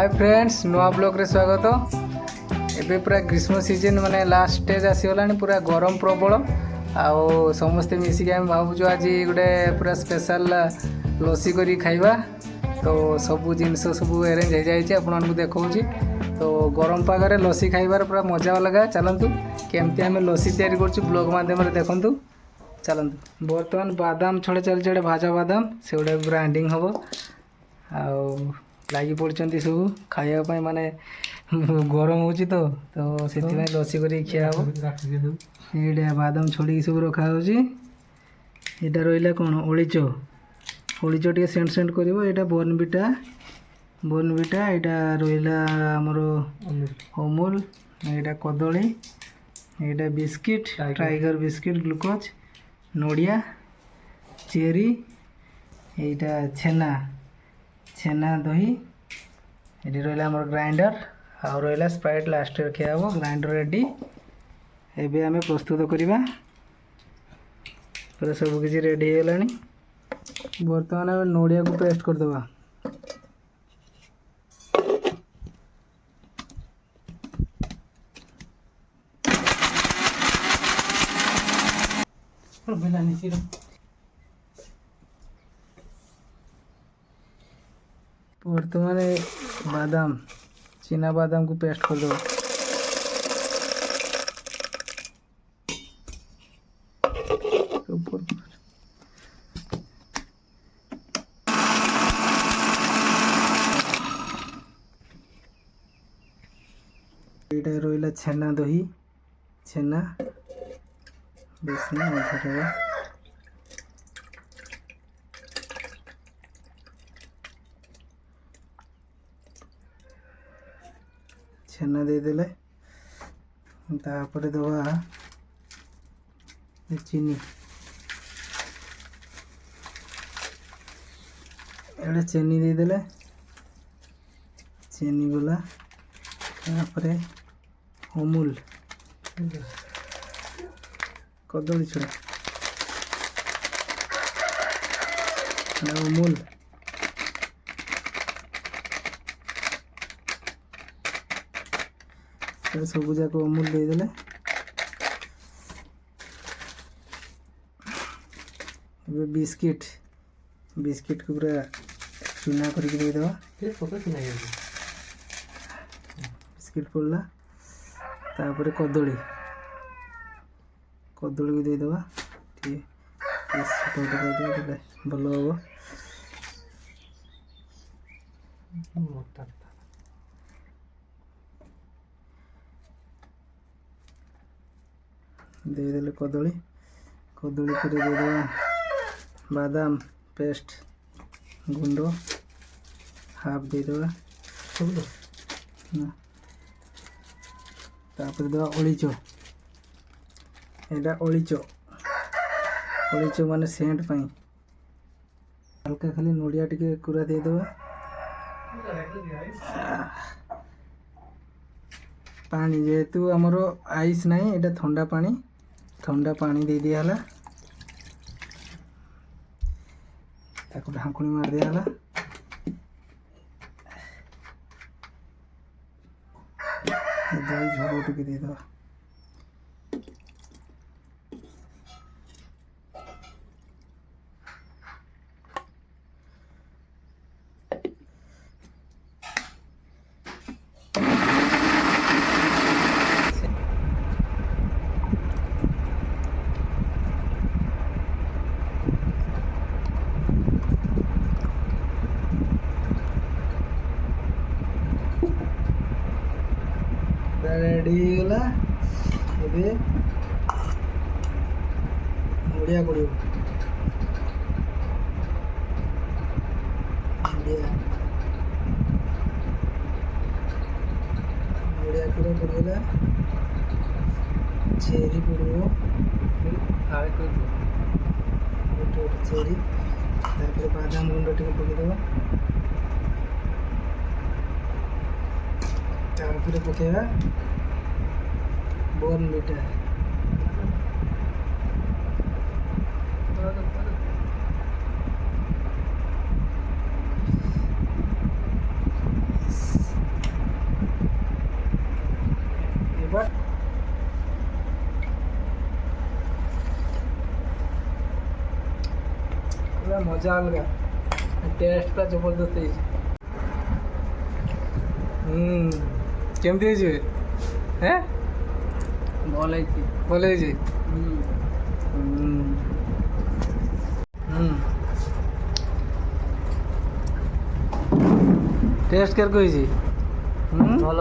Hi friends नुआ blog रे स्वागत। एबे पूरा ग्रीष्म सीजन माने लास्ट स्टेज आसीगला पूरा गरम प्रबल आउ समस्ते मिसिक आम भावुँ आज गोटे पूरा स्पेशल लसी करी खाइबा। तो सबू जिनस सब अरेंज हो जाए आपको देखा। तो गरम पागरे लसी खाइबार पूरा मजा अलग। चलतु केमती आम लसी तैयारी कर ब्लॉग माध्यम देखु। चलतु बर्तमान बादाम छड़े चलते भाजा बादाम से गोटे ग्राइंडिंग हम आउ लगी पड़ते सब खायापी माने गरम हो तो से लसी कर खिया ये बादाम छड़ी सब रखा यहाँ रहा कौन ओलिच ओलिच टे सेंट सेंट कर यहाँ बर्नविटा यहाँ रहा आमर अमूल यहाँ कदली यहाँ बिस्किट टाइगर बिस्किट ग्लूकोज नड़िया चेरी यहाँ छेना छेना दही ये रहा आम ग्राइंडर आउ रहा स्प्राइट लास्ट रखा हम ग्राइंडर रेडी। एबे आमे प्रस्तुत करवा पूरा सब किसी रेडी है। बर्तमान आम नड़िया को पेस्ट करदे बर्तमान बादाम चीना बादाम को पेस्ट कर दो। यहाँ रहा छेना दही छेना बेस छेना देदेले तापर दवा चीनी एडे चीनी देदेले चीनी गला तापर अमूल कदली छड़ा अमूल सब जाक अमूल देदेले बिस्किट बिस्किट को पूरा चूना करके देदेवा बिस्किट पड़ला तापर कदली कदली को देदेवा ठीक भल हम देदेले कदली कदली पर देदेवा बादाम पेस्ट गुंड हाफ देदेवा तापर देवा ओलिच यहाँ ओलिच ओलिच माने सेंट पाई हल्का खाली नड़िया टिके कुरा देदेवा पानी जेहेतु आमर आइस ना ये ठंडा पानी दे दिया ताको ढांकुणी मार दिया दही झोल टिके देदेवा रेडी गला ए नड़िया पड़ो नड़िया पूरा पड़गला चेरी पड़ो चेरी तापर बादाम गुंड टे पकईदेव तापर पकेवा बर्नविटा ପୁରା ମଜା ଅଲଗା ଟେଷ୍ଟ ପୁରା ଜବରଦସ୍ତ ହେଇଛି। କେମିତି ହେଇଛି ହେଁ ଭଲ ହେଇଛି। ଭଲ ହେଇଛି ଟେଷ୍ଟ କେରକ ହେଇଛି ଭଲ।